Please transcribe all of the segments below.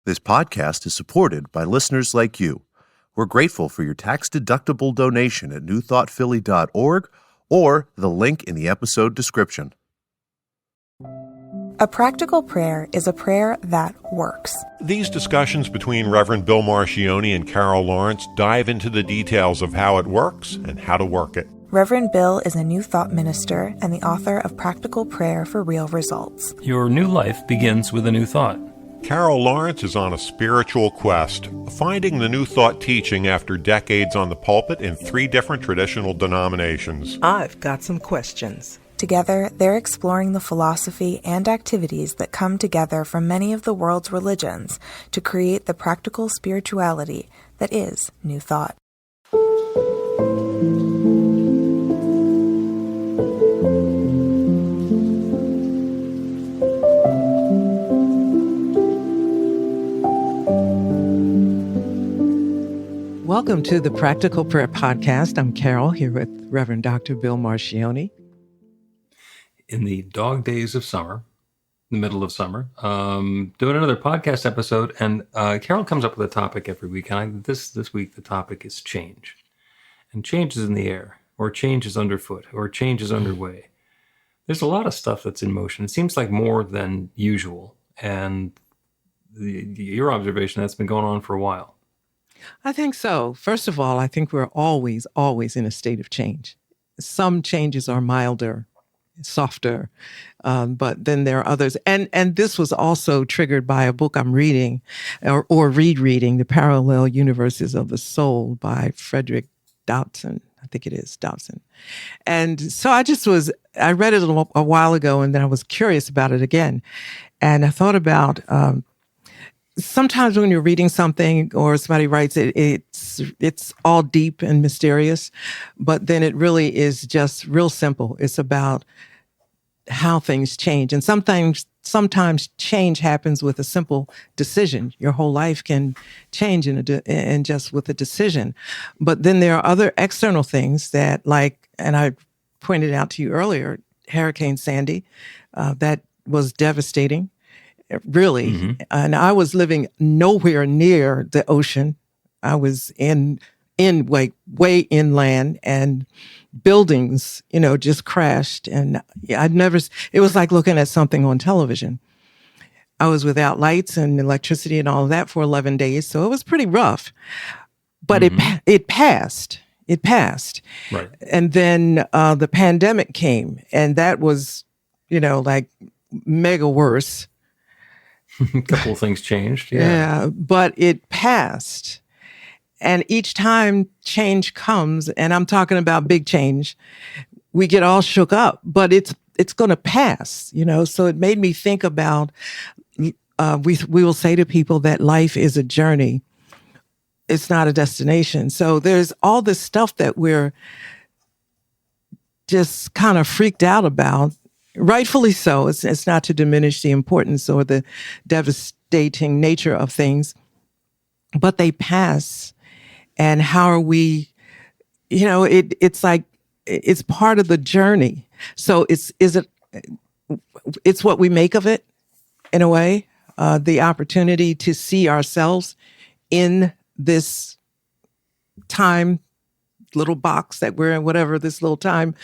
This podcast is supported by listeners like you. We're grateful for your tax-deductible donation at newthoughtphilly.org or the link in the episode description. A practical prayer is a prayer that works. These discussions between Reverend Bill Marcioni and Carol Lawrence dive into the details of how it works and how to work it. Reverend Bill is a New Thought minister and the author of Practical Prayer for Real Results. Your new life begins with a new thought. Carol Lawrence is on a spiritual quest, finding the New Thought teaching after decades on the pulpit in 3 different traditional denominations. I've got some questions. Together, they're exploring the philosophy and activities that come together from many of the world's religions to create the practical spirituality that is New Thought. Welcome to the Practical Prayer Podcast. I'm Carol, here with Reverend Dr. Bill Marcioni. In the dog days of summer, the middle of summer, doing another podcast episode, and Carol comes up with a topic every week, and this week the topic is change. And change is in the air, or change is underfoot, or change is underway. There's a lot of stuff that's in motion. It seems like more than usual, and your observation, that's been going on for a while. I think so. First of all, I think we're always in a state of change. Some changes are milder, softer, but then there are others. And this was also triggered by a book I'm reading or rereading, The Parallel Universes of the Soul by Frederick Dodson. I think it is Dodson. And so I read it a while ago, and then I was curious about it again. And I thought about, sometimes when you're reading something or somebody writes it, it's all deep and mysterious, but then it really is just real simple. It's about how things change. And sometimes change happens with a simple decision. Your whole life can change in just with a decision. But then there are other external things that, like, and I pointed out to you earlier, Hurricane Sandy, that was devastating. Really. Mm-hmm. And I was living nowhere near the ocean. I was in way inland, and buildings, just crashed. And it was like looking at something on television. I was without lights and electricity and all of that for 11 days. So it was pretty rough, but mm-hmm. it passed. It passed. Right. And then the pandemic came, and that was, like mega worse. A couple of things changed. Yeah, but it passed. And each time change comes, and I'm talking about big change, we get all shook up, but it's going to pass, So it made me think about, we will say to people that life is a journey. It's not a destination. So there's all this stuff that we're just kind of freaked out about. Rightfully so. It's not to diminish the importance or the devastating nature of things, but they pass. And how are we, it's like, it's part of the journey. So it's what we make of it, in a way, the opportunity to see ourselves in this time, little box that we're in, whatever this little time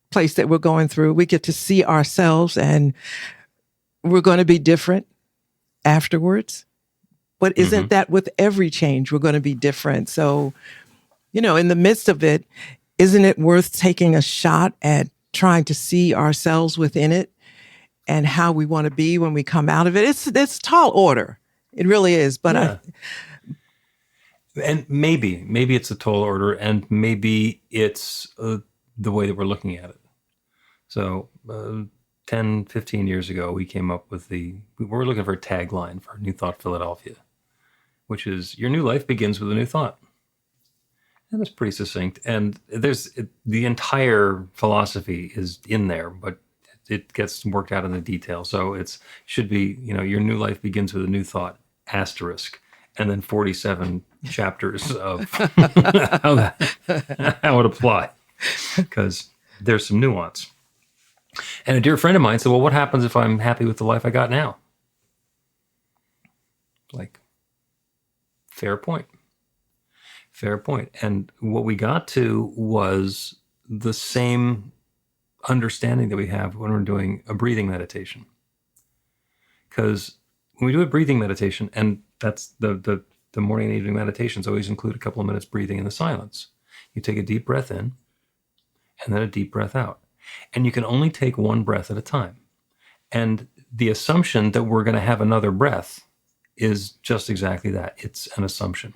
place that we're going through. We get to see ourselves, and we're going to be different afterwards. But isn't mm-hmm. that with every change, we're going to be different? So, in the midst of it, isn't it worth taking a shot at trying to see ourselves within it and how we want to be when we come out of it? It's tall order. It really is. But yeah. And maybe it's a tall order, and maybe it's the way that we're looking at it. So 10, 15 years ago, we came up with we were looking for a tagline for New Thought Philadelphia, which is, your new life begins with a new thought. And that's pretty succinct. And the entire philosophy is in there, but it gets worked out in the detail. So it should be, your new life begins with a new thought, asterisk, and then 47 chapters of how it apply, because there's some nuance. And a dear friend of mine said, well, what happens if I'm happy with the life I got now? Like, fair point. Fair point. And what we got to was the same understanding that we have when we're doing a breathing meditation. Because when we do a breathing meditation, and that's the morning and evening meditations always include a couple of minutes breathing in the silence. You take a deep breath in and then a deep breath out. And you can only take one breath at a time. And the assumption that we're going to have another breath is just exactly that. It's an assumption.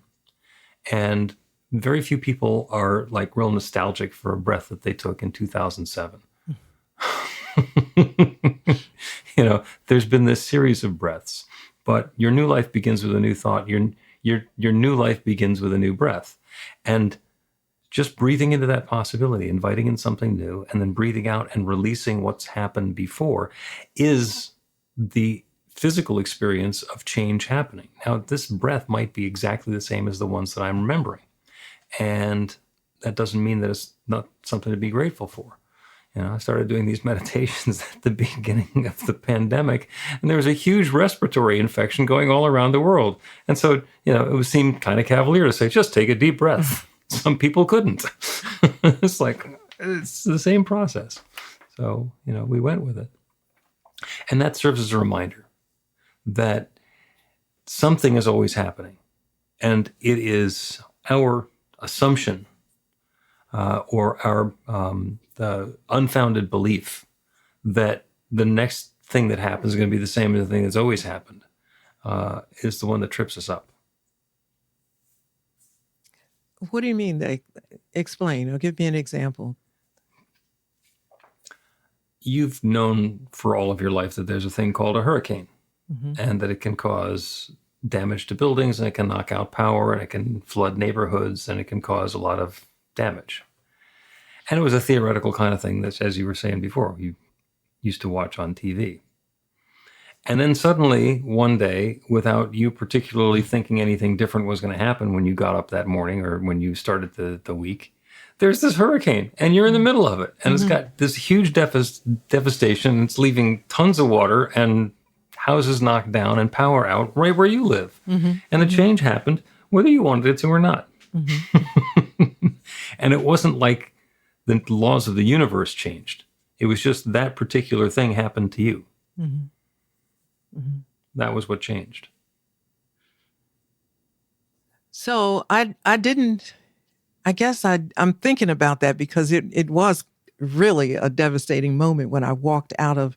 And very few people are like real nostalgic for a breath that they took in 2007. There's been this series of breaths, but your new life begins with a new thought. Your new life begins with a new breath. And just breathing into that possibility, inviting in something new, and then breathing out and releasing what's happened before is the physical experience of change happening. Now, this breath might be exactly the same as the ones that I'm remembering. And that doesn't mean that it's not something to be grateful for. I started doing these meditations at the beginning of the pandemic, and there was a huge respiratory infection going all around the world. And so, it would seem kind of cavalier to say, just take a deep breath. Some people couldn't. It's the same process. So, we went with it. And that serves as a reminder that something is always happening. And it is our assumption or our the unfounded belief that the next thing that happens is going to be the same as the thing that's always happened is the one that trips us up. What do you mean? Explain or give me an example. You've known for all of your life that there's a thing called a hurricane, and that it can cause damage to buildings, and it can knock out power, and it can flood neighborhoods, and it can cause a lot of damage. And it was a theoretical kind of thing that, as you were saying before, you used to watch on TV. And then suddenly, one day, without you particularly thinking anything different was going to happen when you got up that morning or when you started the week, there's this hurricane, and you're in the middle of it. And it's got this huge devastation. It's leaving tons of water and houses knocked down and power out right where you live. And the change happened whether you wanted it to or not. And it wasn't like the laws of the universe changed. It was just that particular thing happened to you. That was what changed. So I'm thinking about that because it was really a devastating moment when I walked out of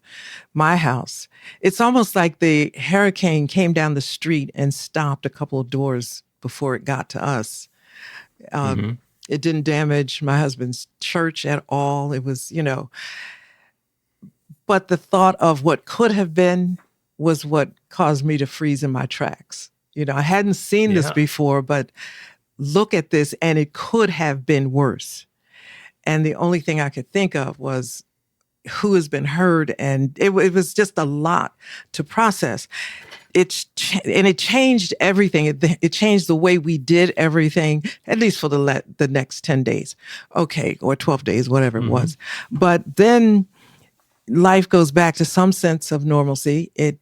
my house. It's almost like the hurricane came down the street and stopped a couple of doors before it got to us. It didn't damage my husband's church at all. It was, but the thought of what could have been was what caused me to freeze in my tracks. I hadn't seen this before, but look at this, and it could have been worse. And the only thing I could think of was who has been hurt, and it was just a lot to process. It changed everything. It changed the way we did everything, at least for the next 10 days, okay, or 12 days, whatever it was. But then life goes back to some sense of normalcy. It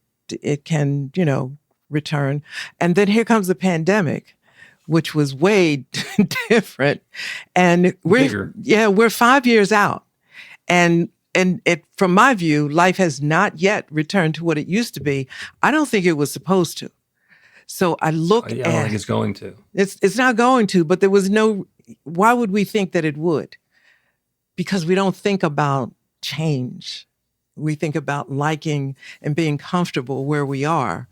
can, return. And then here comes the pandemic, which was way different. And we're 5 years out. And from my view, life has not yet returned to what it used to be. I don't think it was supposed to. So I don't think it's going to. It's not going to, but there was why would we think that it would? Because we don't think about change. We think about liking and being comfortable where we are.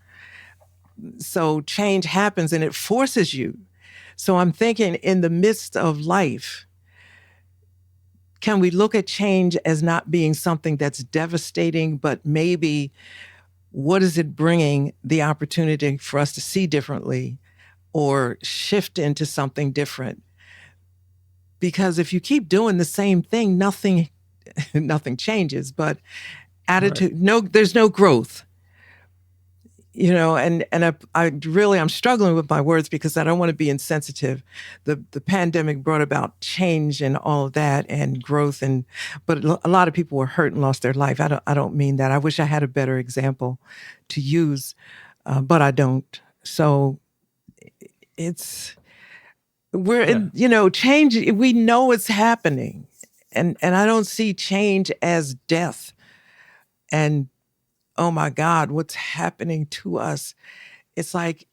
So change happens and it forces you. So I'm thinking in the midst of life, can we look at change as not being something that's devastating, but maybe what is it bringing the opportunity for us to see differently or shift into something different? Because if you keep doing the same thing, nothing changes, but attitude, there's no growth. And I'm struggling with my words because I don't want to be insensitive. The pandemic brought about change and all of that and growth, but a lot of people were hurt and lost their life. I don't mean that. I wish I had a better example to use, but I don't. So we're in, change. We know it's happening, and I don't see change as death. And oh my God, what's happening to us? It's like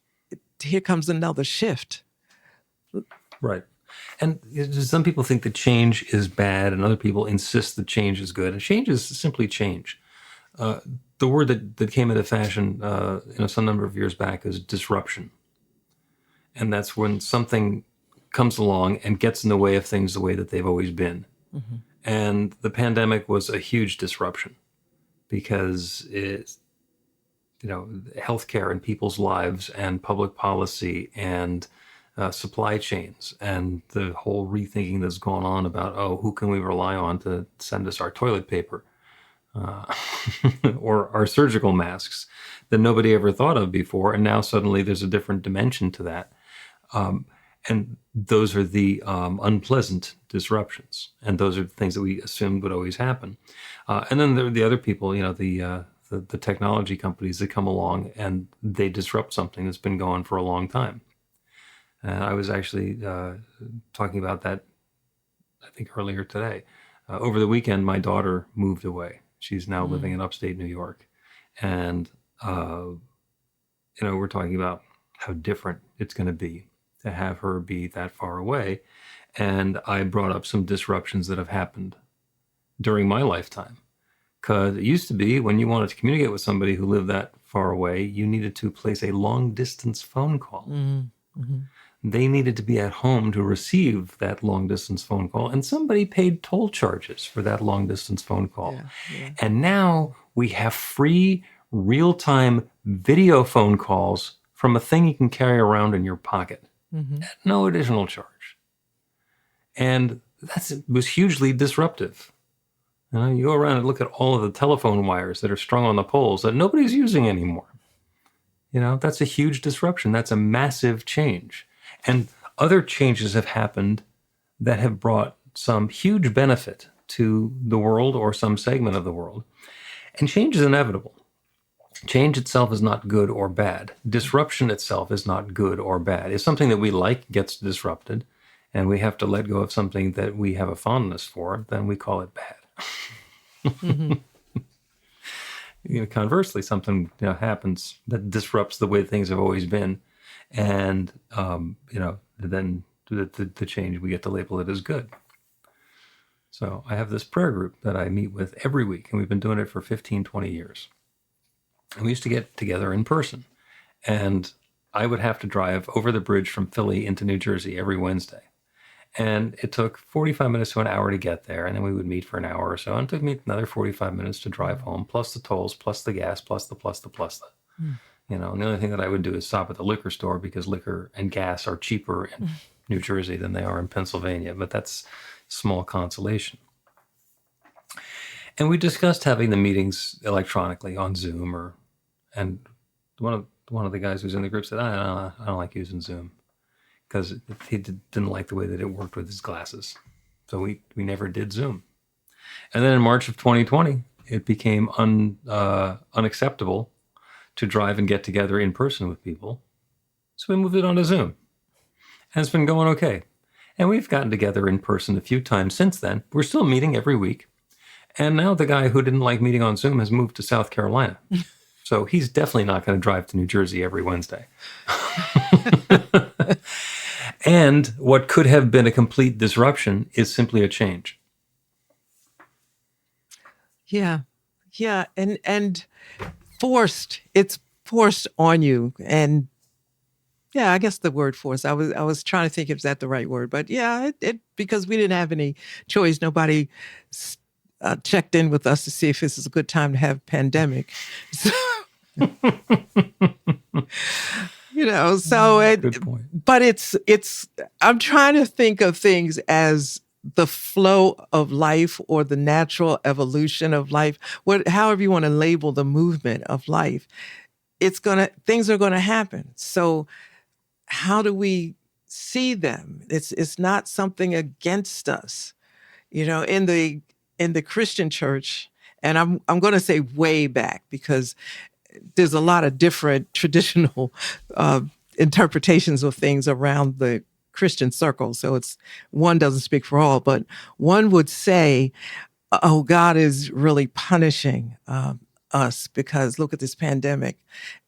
here comes another shift. Right. And some people think that change is bad, and other people insist that change is good. And change is simply change. The word that came into fashion, some number of years back is disruption. And that's when something comes along and gets in the way of things the way that they've always been. Mm-hmm. And the pandemic was a huge disruption because healthcare and people's lives and public policy and supply chains and the whole rethinking that's gone on about, who can we rely on to send us our toilet paper or our surgical masks that nobody ever thought of before. And now suddenly there's a different dimension to that. And those are the unpleasant disruptions. And those are the things that we assumed would always happen. And then there are the other people, the technology companies that come along and they disrupt something that's been going for a long time. I was actually talking about that, I think, earlier today. Over the weekend, my daughter moved away. She's now living in upstate New York. And, we're talking about how different it's going to be to have her be that far away. And I brought up some disruptions that have happened during my lifetime. Because it used to be when you wanted to communicate with somebody who lived that far away, you needed to place a long-distance phone call. Mm-hmm. They needed to be at home to receive that long-distance phone call, and somebody paid toll charges for that long-distance phone call. Yeah. And now we have free, real-time video phone calls from a thing you can carry around in your pocket at no additional charge. And that was hugely disruptive. You go around and look at all of the telephone wires that are strung on the poles that nobody's using anymore. That's a huge disruption. That's a massive change. And other changes have happened that have brought some huge benefit to the world or some segment of the world. And change is inevitable. Change itself is not good or bad. Disruption itself is not good or bad. If something that we like gets disrupted and we have to let go of something that we have a fondness for, then we call it bad. Mm-hmm. Conversely, something happens that disrupts the way things have always been. And, then the change, we get to label it as good. So I have this prayer group that I meet with every week, and we've been doing it for 15, 20 years. And we used to get together in person. And I would have to drive over the bridge from Philly into New Jersey every Wednesday. And it took 45 minutes to an hour to get there. And then we would meet for an hour or so. And it took me another 45 minutes to drive home, plus the tolls, plus the gas, plus the. And the only thing that I would do is stop at the liquor store because liquor and gas are cheaper in New Jersey than they are in Pennsylvania. But that's small consolation. And we discussed having the meetings electronically on Zoom, and one of the guys who's in the group said, I don't like using Zoom because he didn't like the way that it worked with his glasses. So we never did Zoom. And then in March of 2020, it became unacceptable to drive and get together in person with people. So we moved it on to Zoom. And it's been going okay. And we've gotten together in person a few times since then. We're still meeting every week. And now the guy who didn't like meeting on Zoom has moved to South Carolina. So he's definitely not going to drive to New Jersey every Wednesday. And what could have been a complete disruption is simply a change. Yeah. And it's forced on you. And yeah, I guess the word forced, I was trying to think if that the right word, but yeah, it because we didn't have any choice. Nobody checked in with us to see if this is a good time to have a pandemic. So, Good point. But it's, I'm trying to think of things as the flow of life or the natural evolution of life, however you want to label the movement of life. Things are going to happen. So how do we see them? It's not something against us, in the Christian church. And I'm going to say way back because there's a lot of different traditional interpretations of things around the Christian circle. So it's one doesn't speak for all, but one would say, oh, God is really punishing us because look at this pandemic,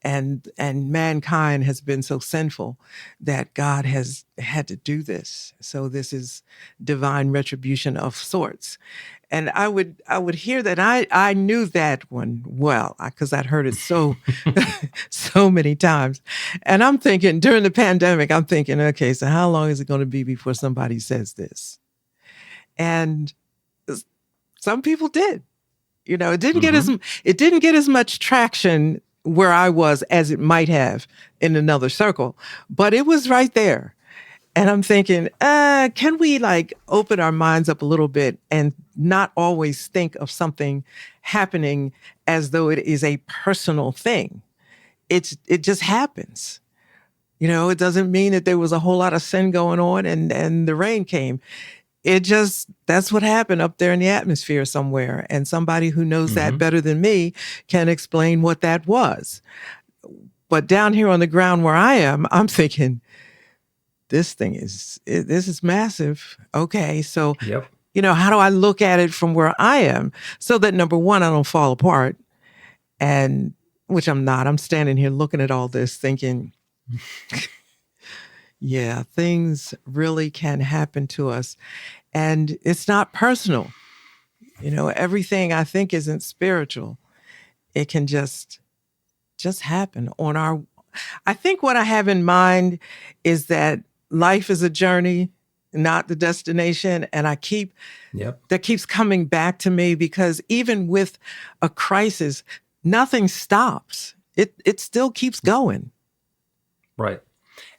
and mankind has been so sinful that God has had to do this. So this is divine retribution of sorts. And I would hear that. I knew that one well because I'd heard it so so many times. And I'm thinking during the pandemic, I'm thinking, okay, so how long is it going to be before somebody says this? And some people did. You know, it didn't get as much traction where I was as it might have in another circle, but it was right there. And I'm thinking, can we like open our minds up a little bit and not always think of something happening as though it is a personal thing? It just happens. You know, it doesn't mean that there was a whole lot of sin going on and the rain came. That's what happened up there in the atmosphere somewhere. And somebody who knows that better than me can explain what that was. But down here on the ground where I am, I'm thinking, this is massive. Okay. So, you know, how do I look at it from where I am so that number one, I don't fall apart, and which I'm not. I'm standing here looking at all this thinking, yeah, things really can happen to us. And it's not personal. You know, everything I think isn't spiritual. It can just happen I think what I have in mind is that life is a journey, not the destination. And that keeps coming back to me because even with a crisis, nothing stops. It still keeps going. Right.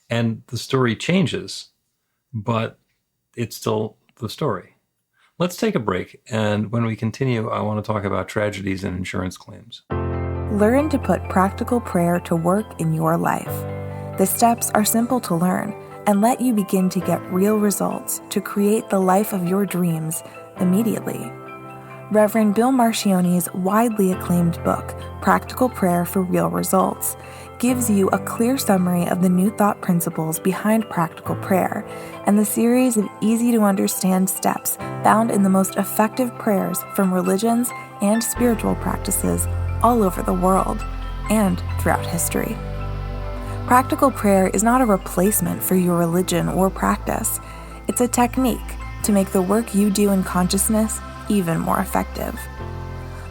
And the story changes, but it's still the story. Let's take a break. And when we continue, I want to talk about tragedies and insurance claims. Learn to put practical prayer to work in your life. The steps are simple to learn and let you begin to get real results to create the life of your dreams immediately. Reverend Bill Marcione's widely acclaimed book, Practical Prayer for Real Results, gives you a clear summary of the New Thought principles behind practical prayer and the series of easy-to-understand steps found in the most effective prayers from religions and spiritual practices all over the world and throughout history. Practical prayer is not a replacement for your religion or practice. It's a technique to make the work you do in consciousness even more effective.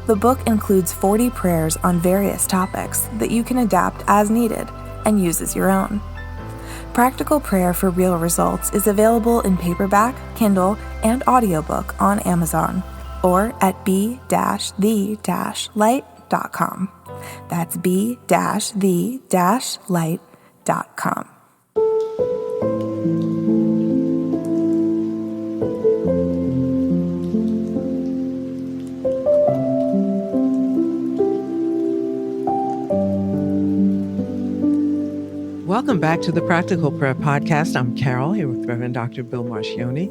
The book includes 40 prayers on various topics that you can adapt as needed and use as your own. Practical Prayer for Real Results is available in paperback, Kindle, and audiobook on Amazon or at b-the-light.com. That's b-the-light.com. Welcome back to the Practical Prayer Podcast. I'm Carol, here with Reverend Dr. Bill Marcione.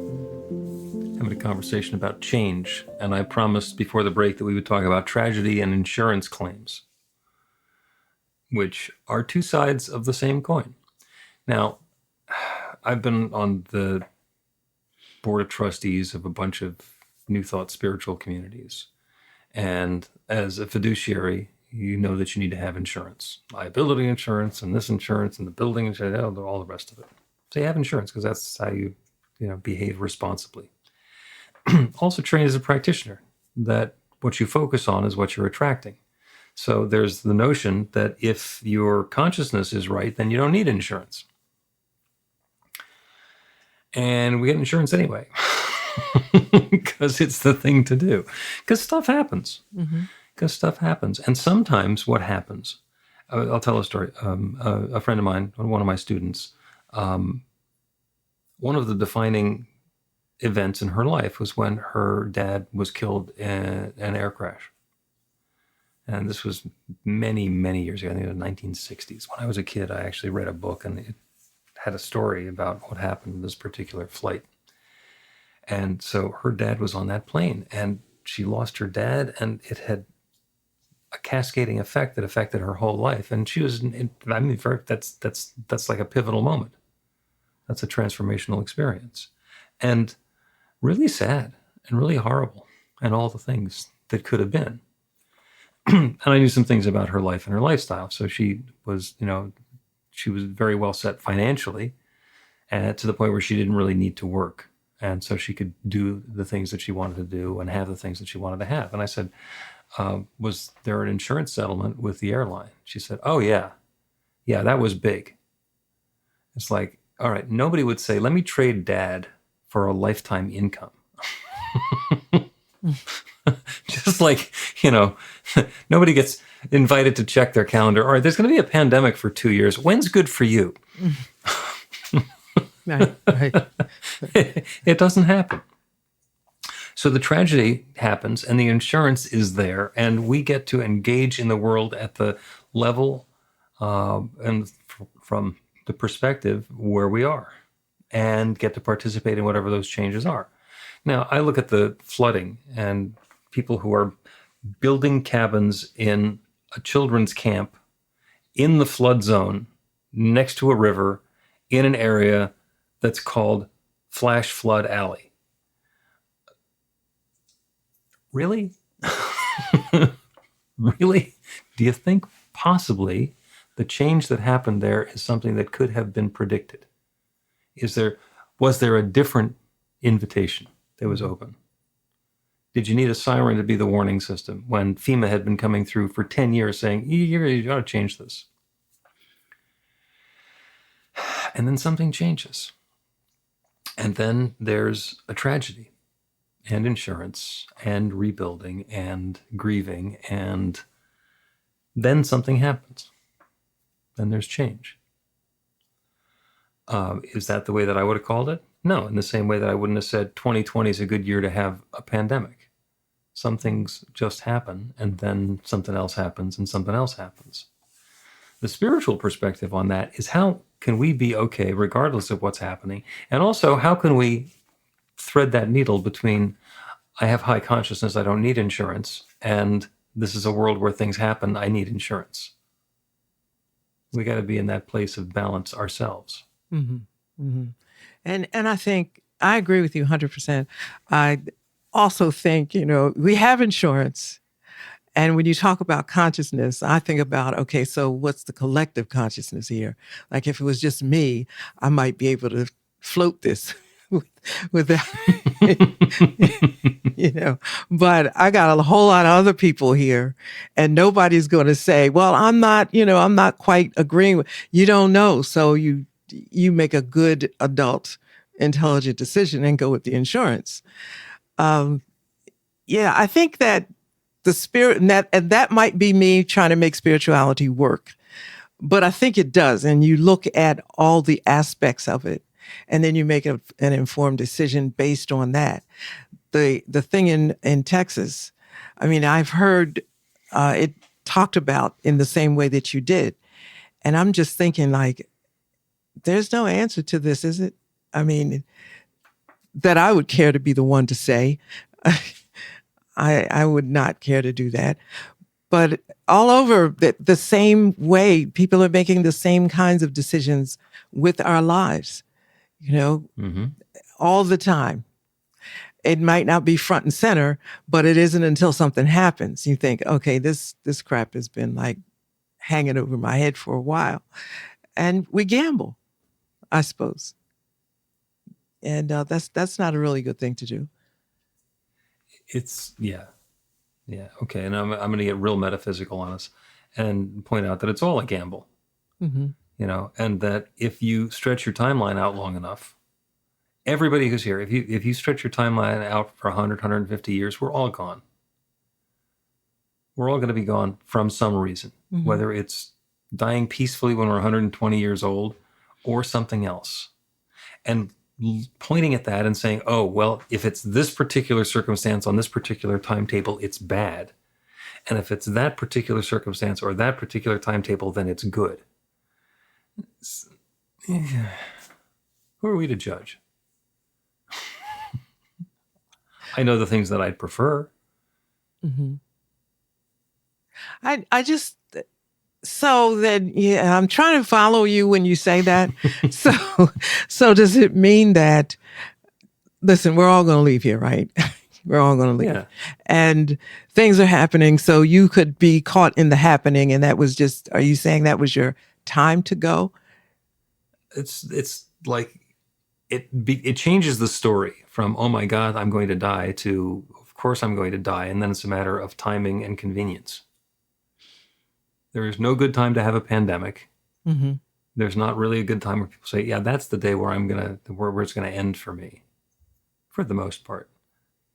Having a conversation about change, and I promised before the break that we would talk about tragedy and insurance claims, which are two sides of the same coin. Now, I've been on the board of trustees of a bunch of New Thought spiritual communities, and as a fiduciary, you know that you need to have insurance, liability insurance, and this insurance, and the building insurance, all the rest of it. So you have insurance because that's how you behave responsibly. Also trained as a practitioner that what you focus on is what you're attracting. So there's the notion that if your consciousness is right, then you don't need insurance. And we get insurance anyway because it's the thing to do. Because stuff happens. Because stuff happens. And sometimes what happens, I'll tell a story. A friend of mine, one of my students, one of the defining events in her life was when her dad was killed in an air crash. And this was many, many years ago. I think it was the 1960s. When I was a kid, I actually read a book and it had a story about what happened in this particular flight. And so her dad was on that plane and she lost her dad, and it had a cascading effect that affected her whole life. And she was, I mean, that's like a pivotal moment. That's a transformational experience. And really sad and really horrible and all the things that could have been. And I knew some things about her life and her lifestyle. So she was, she was very well set financially, and to the point where she didn't really need to work. And so she could do the things that she wanted to do and have the things that she wanted to have. And I said, was there an insurance settlement with the airline? She said, oh, yeah. Yeah, that was big. It's like, all right, nobody would say, let me trade Dad for a lifetime income. Just like, nobody gets invited to check their calendar. All right, there's going to be a pandemic for 2 years. When's good for you? Right. It doesn't happen. So the tragedy happens and the insurance is there, and we get to engage in the world at the level and from the perspective where we are, and get to participate in whatever those changes are. Now, I look at the flooding and people who are building cabins in a children's camp in the flood zone next to a river in an area that's called Flash Flood Alley. Really? Really? Do you think possibly the change that happened there is something that could have been predicted? Was there a different invitation that was open? Did you need a siren to be the warning system when FEMA had been coming through for 10 years saying, you got to change this? And then something changes. And then there's a tragedy and insurance and rebuilding and grieving, and then something happens. Then there's change. Is that the way that I would have called it? No, in the same way that I wouldn't have said 2020 is a good year to have a pandemic. Some things just happen, and then something else happens, and something else happens. The spiritual perspective on that is, how can we be okay regardless of what's happening? And also, how can we thread that needle between, I have high consciousness, I don't need insurance, and this is a world where things happen, I need insurance. We got to be in that place of balance ourselves. Mm-hmm. Mm-hmm. And I think I agree with you 100%. I also think, we have insurance. And when you talk about consciousness, I think about, okay, so what's the collective consciousness here? Like if it was just me, I might be able to float this without, but I got a whole lot of other people here, and nobody's going to say, well, I'm not quite agreeing with, you don't know. So you make a good adult, intelligent decision and go with the insurance. I think that the spirit, and that might be me trying to make spirituality work, but I think it does. And you look at all the aspects of it, and then you make an informed decision based on that. The thing in Texas, I mean, I've heard it talked about in the same way that you did, and I'm just thinking, like, there's no answer to this, is it? I mean, that I would care to be the one to say. I would not care to do that. But all over the same way, people are making the same kinds of decisions with our lives, all the time. It might not be front and center, but it isn't until something happens. You think, okay, this crap has been like hanging over my head for a while. And we gamble, I suppose. And that's not a really good thing to do. It's, yeah. Okay. And I'm going to get real metaphysical on us and point out that it's all a gamble, and that if you stretch your timeline out long enough, everybody who's here, if you stretch your timeline out for 100, 150 years, we're all gone. We're all going to be gone from some reason, whether it's dying peacefully when we're 120 years old or something else. And pointing at that and saying, oh, well, if it's this particular circumstance on this particular timetable, it's bad. And if it's that particular circumstance or that particular timetable, then it's good. Who are we to judge? I know the things that I'd prefer. Mm-hmm. I just, so that, yeah, I'm trying to follow you when you say that. So does it mean that, listen, we're all going to leave here, right? We're all going to leave. Yeah. And things are happening. So you could be caught in the happening. And that was just, are you saying that was your time to go? It's like it changes the story from, oh my God, I'm going to die, to, of course I'm going to die. And then it's a matter of timing and convenience. There is no good time to have a pandemic. Mm-hmm. There's not really a good time where people say, yeah, that's the day where where it's going to end for me, for the most part.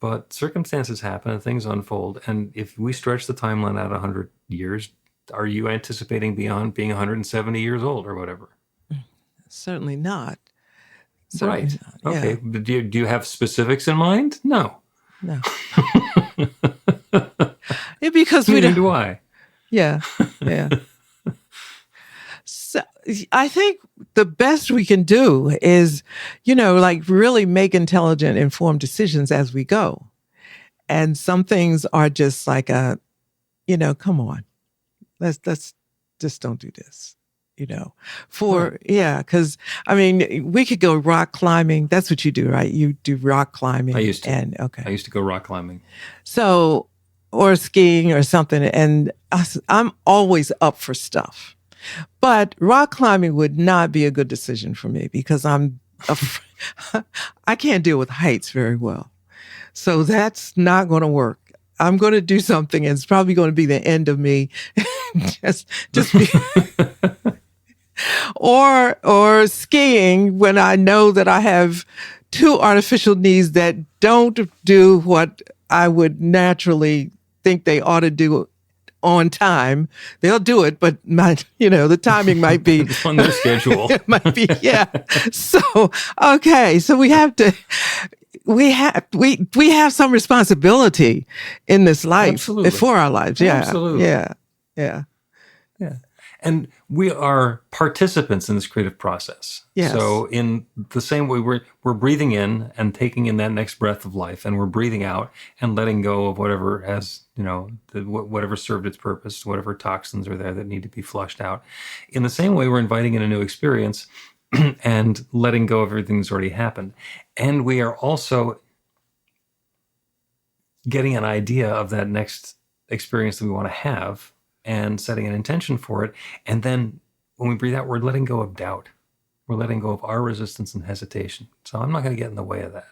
But circumstances happen and things unfold. And if we stretch the timeline out 100 years, are you anticipating beyond being 170 years old or whatever? Certainly not. Right. Not. Okay. But do you have specifics in mind? No. No. Because we Neither don't. do I. Yeah. Yeah. So I think the best we can do is, like really make intelligent, informed decisions as we go. And some things are just like come on, let's just don't do this, because I mean, we could go rock climbing. That's what you do, right? You do rock climbing. I used to. Okay. I used to go rock climbing. So, or skiing or something. And I'm always up for stuff. But rock climbing would not be a good decision for me because I can't deal with heights very well. So that's not going to work. I'm going to do something, and it's probably going to be the end of me. just be, or skiing when I know that I have two artificial knees that don't do what I would naturally think they ought to do on time. They'll do it, but the timing might be on their schedule. It might be, yeah. So, okay. So we have some responsibility in this life. Absolutely. For our lives. Yeah. Absolutely. Yeah. And we are participants in this creative process. Yes. So in the same way, we're breathing in and taking in that next breath of life, and we're breathing out and letting go of whatever has, whatever served its purpose, whatever toxins are there that need to be flushed out. In the same way, we're inviting in a new experience and letting go of everything that's already happened. And we are also getting an idea of that next experience that we want to have and setting an intention for it. And then when we breathe out, we're letting go of doubt. We're letting go of our resistance and hesitation. So I'm not going to get in the way of that.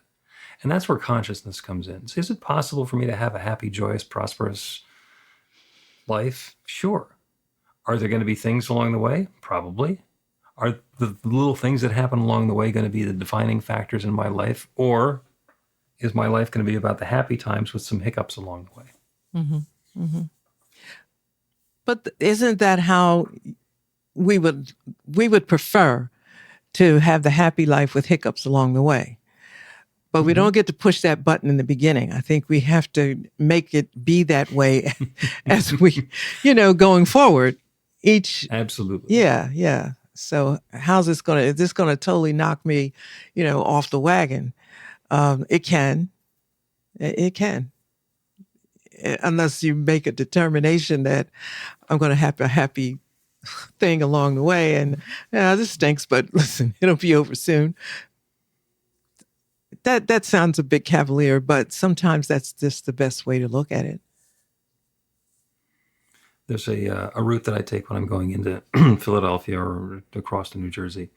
And that's where consciousness comes in. So is it possible for me to have a happy, joyous, prosperous life? Sure. Are there going to be things along the way? Probably. Are the little things that happen along the way going to be the defining factors in my life? Or is my life going to be about the happy times with some hiccups along the way? Mm-hmm. Mm-hmm. But isn't that how we would prefer to have the happy life with hiccups along the way? But we don't get to push that button in the beginning. I think we have to make it be that way as we, going forward. Absolutely. Yeah. So is this going to totally knock me, off the wagon? It can. Unless you make a determination that I'm going to have a happy thing along the way. And this stinks, but listen, it'll be over soon. That sounds a bit cavalier, but sometimes that's just the best way to look at it. There's a route that I take when I'm going into Philadelphia or across to New Jersey.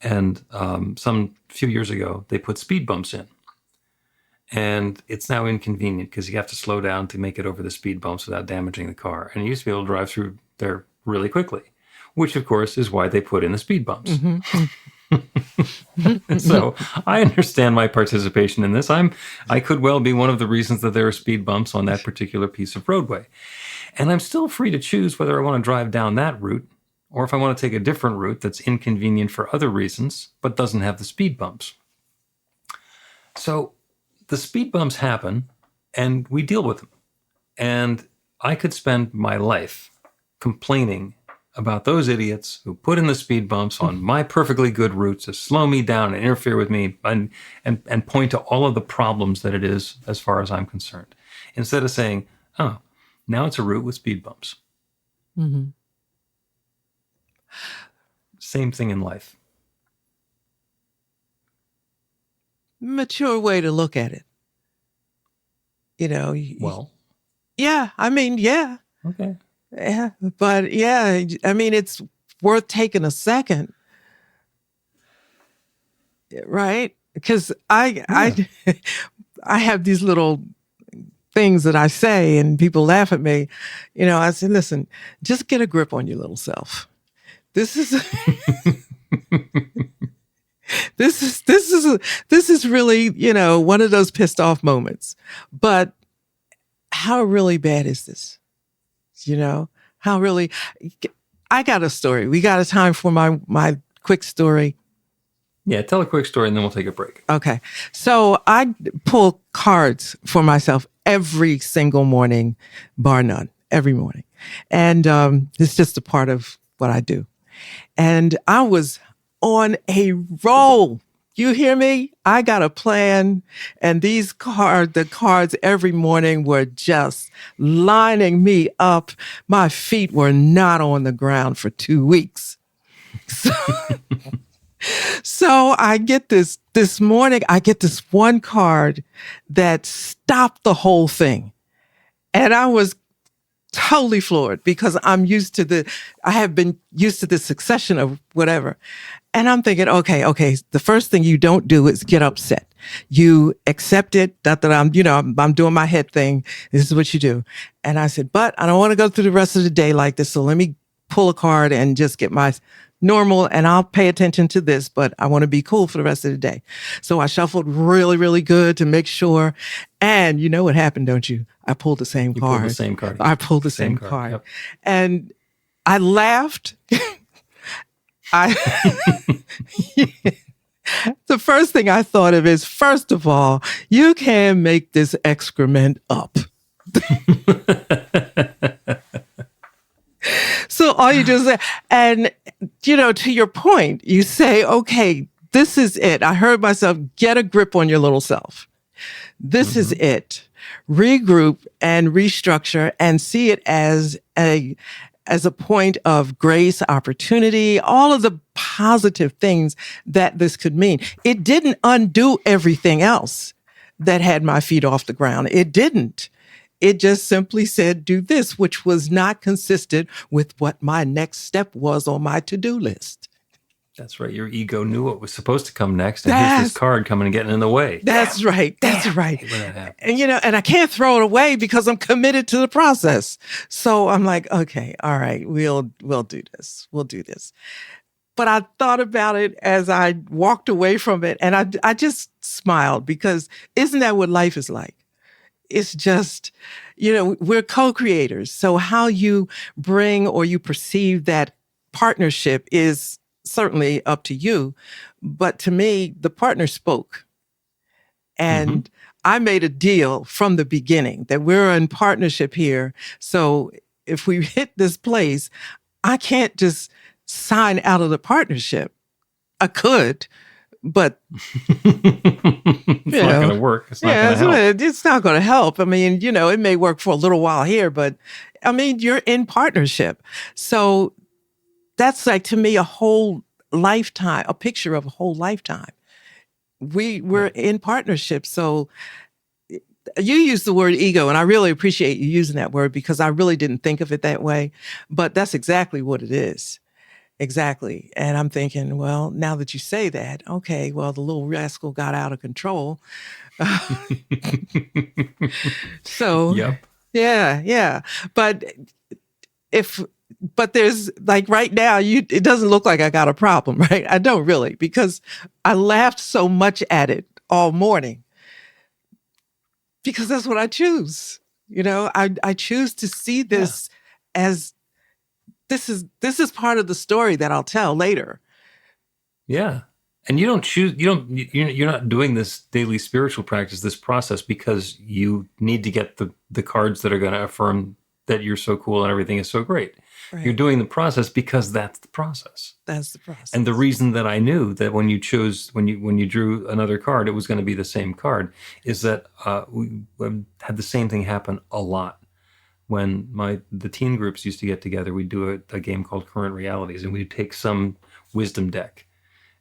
And some few years ago, they put speed bumps in. And it's now inconvenient because you have to slow down to make it over the speed bumps without damaging the car. And you used to be able to drive through there really quickly, which of course is why they put in the speed bumps. Mm-hmm. So I understand my participation in this. I could well be one of the reasons that there are speed bumps on that particular piece of roadway. And I'm still free to choose whether I want to drive down that route or if I want to take a different route that's inconvenient for other reasons, but doesn't have the speed bumps. So the speed bumps happen and we deal with them. And I could spend my life complaining about those idiots who put in the speed bumps on my perfectly good routes to slow me down and interfere with me and point to all of the problems that it is as far as I'm concerned. Instead of saying, oh, Now it's a route with speed bumps. Mm-hmm. Same thing in life. Mature way to look at it. You know, Well, yeah, I mean, yeah. okay. Yeah, but yeah, I mean, it's worth taking a second, right? Because I have these little things that I say, and people laugh at me. You know, I say, listen, just get a grip on your little self. This is this is really, you know, one of those pissed off moments. But how really bad is this? You know, how really, I got a story. We got a time for my quick story. Yeah, tell a quick story and then we'll take a break. Okay. So I pull cards for myself every single morning, bar none, every morning. And it's just a part of what I do. And I was on a roll. You hear me? I got a plan, and the cards every morning were just lining me up. My feet were not on the ground for 2 weeks. So I get this morning, I get this one card that stopped the whole thing. And I was totally floored because I have been used to this succession of whatever. And I'm thinking, okay, the first thing you don't do is get upset. You accept it, that I'm doing my head thing. This is what you do. And I said, but I don't want to go through the rest of the day like this. So let me pull a card and just get my normal, and I'll pay attention to this, but I want to be cool for the rest of the day. So I shuffled really, really good to make sure. And you know what happened, don't you? I pulled the same card. Pulled the same card. I pulled the same card. Yep. And I laughed. The first thing I thought of is, first of all, you can make this excrement up. So all you do is, and you know, to your point, you say, okay, this is it. I heard myself, get a grip on your little self. This is it. Regroup and restructure and see it as a point of grace, opportunity, all of the positive things that this could mean. It didn't undo everything else that had my feet off the ground. It didn't. It just simply said, do this, which was not consistent with what my next step was on my to-do list. That's right. Your ego knew what was supposed to come next, and here's this card coming and getting in the way. That's right. That's right. When that happens. And you know, and I can't throw it away because I'm committed to the process. So I'm like, okay, all right, we'll do this. We'll do this. But I thought about it as I walked away from it, and I just smiled, because isn't that what life is like? It's just, you know, we're co-creators. So how you bring or you perceive that partnership is certainly up to you. But to me, the partner spoke. And I made a deal from the beginning that we're in partnership here. So if we hit this place, I can't just sign out of the partnership. I could, but it's not going to work. It's not going to help. It's not going to help. I mean, you know, it may work for a little while here, but I mean, you're in partnership. So that's like, to me, a whole lifetime, a picture of a whole lifetime. We're in partnership. So you use the word ego, and I really appreciate you using that word, because I really didn't think of it that way, but that's exactly what it is. Exactly. And I'm thinking, well, now that you say that, okay, well, the little rascal got out of control. So, yep. Yeah. But there's like right now, it doesn't look like I got a problem, right? I don't really, because I laughed so much at it all morning, because that's what I choose. You know, I choose to see this as, this is part of the story that I'll tell later. Yeah. And you're not doing this daily spiritual practice, this process, because you need to get the cards that are going to affirm that you're so cool and everything is so great. Right. You're doing the process because that's the process. That's the process. And the reason that I knew that when you drew another card, it was going to be the same card, is that we had the same thing happen a lot. when the teen groups used to get together, we'd do a game called Current Realities, and we'd take some wisdom deck.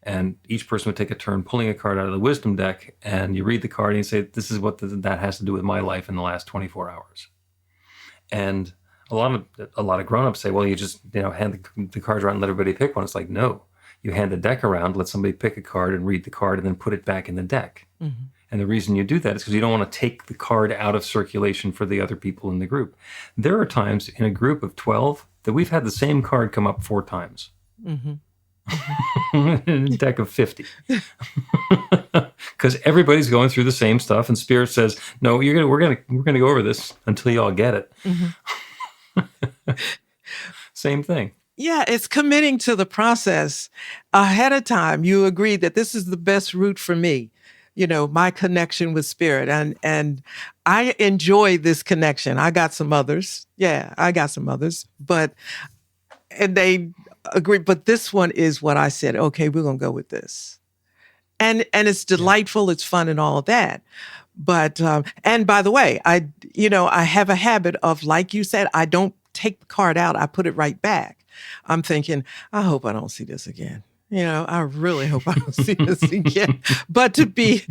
And each person would take a turn pulling a card out of the wisdom deck, and you read the card and you say, this is what that has to do with my life in the last 24 hours. And a lot of grown-ups say, well, you just hand the cards around and let everybody pick one. It's like, no, you hand the deck around, let somebody pick a card and read the card and then put it back in the deck. Mm-hmm. And the reason you do that is because you don't want to take the card out of circulation for the other people in the group. There are times in a group of 12 that we've had the same card come up 4 times. Mm-hmm. In a deck of 50. Because everybody's going through the same stuff, and Spirit says, no, we're gonna go over this until you all get it. Mm-hmm. Same thing. Yeah, it's committing to the process ahead of time. You agree that this is the best route for me, my connection with Spirit. And I enjoy this connection. I got some others. Yeah, I got some others. And they agree. But this one is what I said, okay, we're going to go with this. And it's delightful. It's fun and all of that. But, and by the way, I have a habit of, like you said, I don't take the card out. I put it right back. I'm thinking, I hope I don't see this again. I really hope I don't see this again. But to be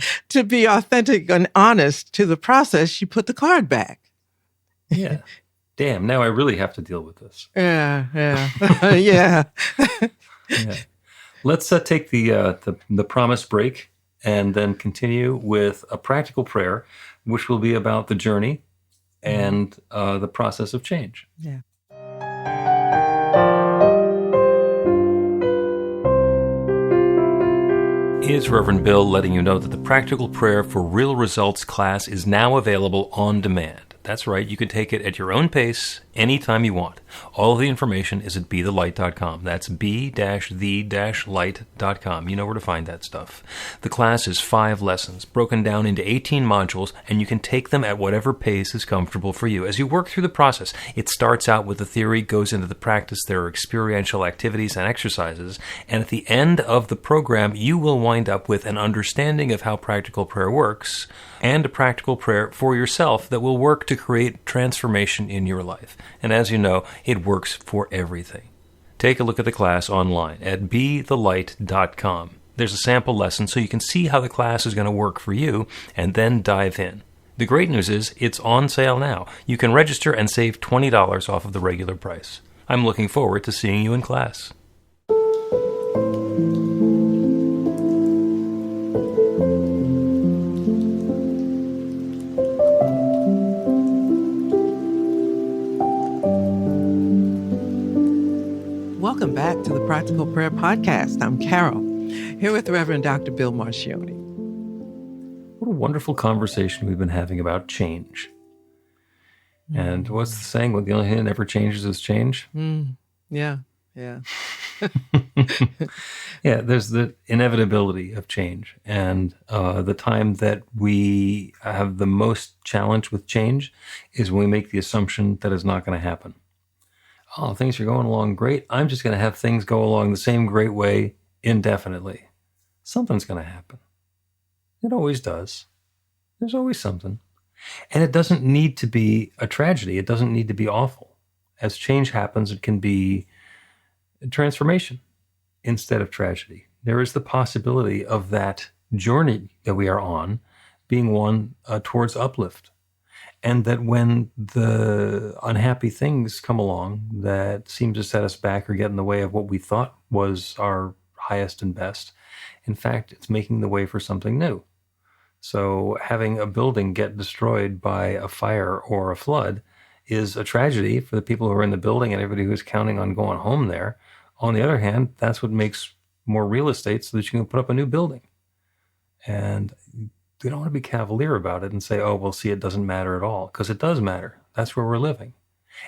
authentic and honest to the process, you put the card back. Yeah. Damn, now I really have to deal with this. Yeah. Yeah. Yeah. Let's take the promise break and then continue with a practical prayer, which will be about the journey and the process of change. Yeah. Here's Reverend Bill letting you know that the Practical Prayer for Real Results class is now available on demand. That's right, you can take it at your own pace, anytime you want. All of the information is at BeTheLight.com. That's B-the-light.com. You know where to find that stuff. The class is 5 lessons, broken down into 18 modules, and you can take them at whatever pace is comfortable for you. As you work through the process, it starts out with the theory, goes into the practice, there are experiential activities and exercises, and at the end of the program, you will wind up with an understanding of how practical prayer works, and a practical prayer for yourself that will work to create transformation in your life. And as you know, it works for everything. Take a look at the class online at BeTheLight.com. There's a sample lesson so you can see how the class is going to work for you, and then dive in. The great news is it's on sale now. You can register and save $20 off of the regular price. I'm looking forward to seeing you in class. Welcome back to the Practical Prayer Podcast. I'm Carol, here with Reverend Dr. Bill Marcioni. What a wonderful conversation we've been having about change. And what's the saying? Well, the only thing that never changes is change. Yeah. Yeah, there's the inevitability of change. And the time that we have the most challenge with change is when we make the assumption that it's not going to happen. Oh, things are going along great. I'm just going to have things go along the same great way indefinitely. Something's going to happen. It always does. There's always something. And it doesn't need to be a tragedy. It doesn't need to be awful. As change happens, it can be a transformation instead of tragedy. There is the possibility of that journey that we are on being one towards uplift. And that when the unhappy things come along that seem to set us back or get in the way of what we thought was our highest and best, in fact, it's making the way for something new. So having a building get destroyed by a fire or a flood is a tragedy for the people who are in the building and everybody who's counting on going home there. On the other hand, that's what makes more real estate so that you can put up a new building. And we don't want to be cavalier about it and say, oh, well, see, it doesn't matter at all, because it does matter. That's where we're living.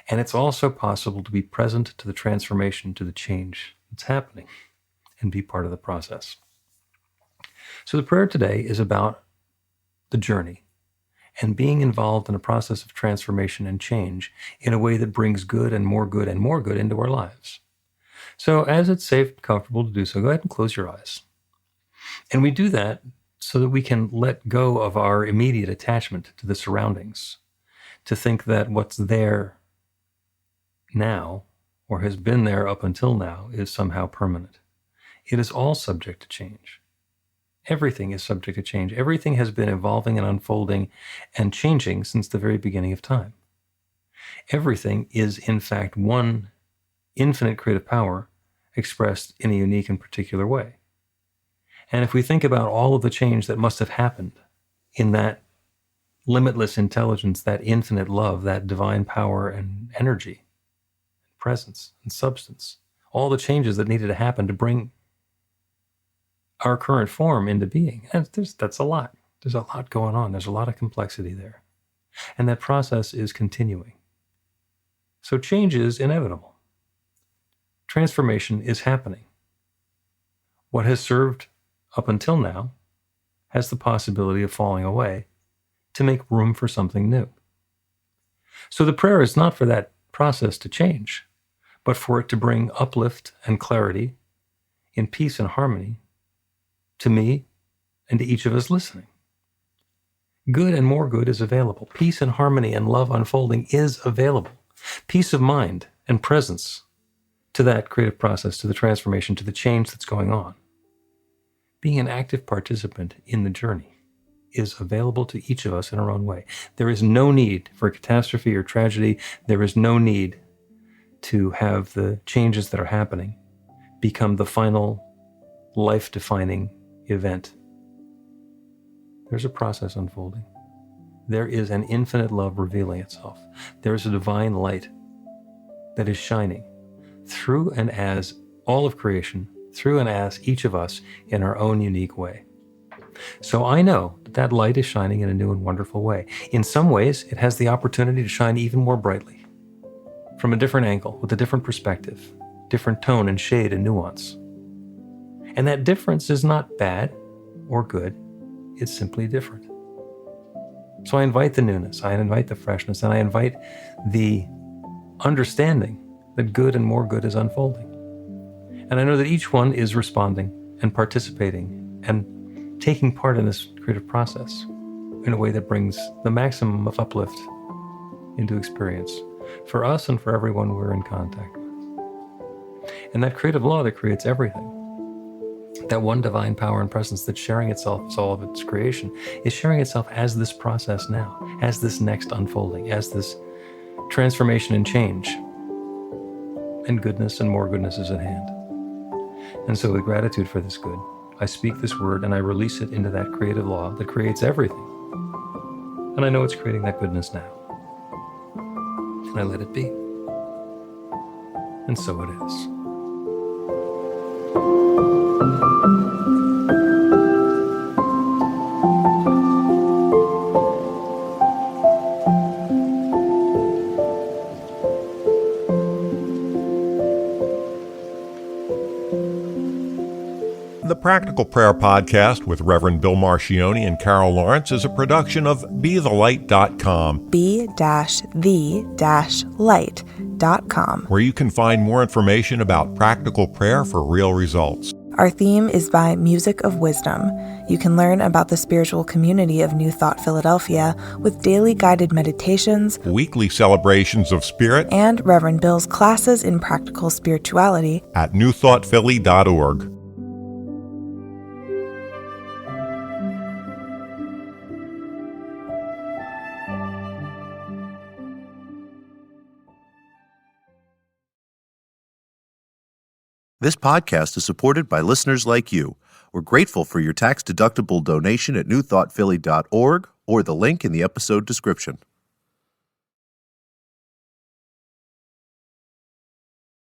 And it's also possible to be present to the transformation, to the change that's happening, and be part of the process. So the prayer today is about the journey and being involved in a process of transformation and change in a way that brings good and more good and more good into our lives. So as it's safe and comfortable to do so, go ahead and close your eyes. And we do that so that we can let go of our immediate attachment to the surroundings, to think that what's there now, or has been there up until now, is somehow permanent. It is all subject to change. Everything is subject to change. Everything has been evolving and unfolding and changing since the very beginning of time. Everything is, in fact, one infinite creative power expressed in a unique and particular way. And if we think about all of the change that must have happened in that limitless intelligence, that infinite love, that divine power and energy, presence and substance, all the changes that needed to happen to bring our current form into being, and that's a lot. There's a lot going on. There's a lot of complexity there. And that process is continuing. So change is inevitable. Transformation is happening. What has served up until now has the possibility of falling away to make room for something new. So the prayer is not for that process to change, but for it to bring uplift and clarity in peace and harmony to me and to each of us listening. Good and more good is available. Peace and harmony and love unfolding is available. Peace of mind and presence to that creative process, to the transformation, to the change that's going on. Being an active participant in the journey is available to each of us in our own way. There is no need for catastrophe or tragedy. There is no need to have the changes that are happening become the final life-defining event. There's a process unfolding. There is an infinite love revealing itself. There is a divine light that is shining through and as all of creation, through and as each of us in our own unique way. So I know that that light is shining in a new and wonderful way. In some ways, it has the opportunity to shine even more brightly, from a different angle, with a different perspective, different tone and shade and nuance. And that difference is not bad or good. It's simply different. So I invite the newness, I invite the freshness, and I invite the understanding that good and more good is unfolding. And I know that each one is responding and participating and taking part in this creative process in a way that brings the maximum of uplift into experience for us and for everyone we're in contact with. And that creative law that creates everything, that one divine power and presence that's sharing itself as all of its creation, is sharing itself as this process now, as this next unfolding, as this transformation and change. And goodness and more goodness is at hand. And so with gratitude for this good, I speak this word and I release it into that creative law that creates everything. And I know it's creating that goodness now. And I let it be. And so it is. The Practical Prayer Podcast with Reverend Bill Marcioni and Carol Lawrence is a production of BeTheLight.com. be-the-light.com, where you can find more information about practical prayer for real results. Our theme is by Music of Wisdom. You can learn about the spiritual community of New Thought Philadelphia with daily guided meditations, Weekly celebrations of spirit, and Reverend Bill's classes in practical spirituality at newthoughtphilly.org. This podcast is supported by listeners like you. We're grateful for your tax-deductible donation at newthoughtphilly.org or the link in the episode description.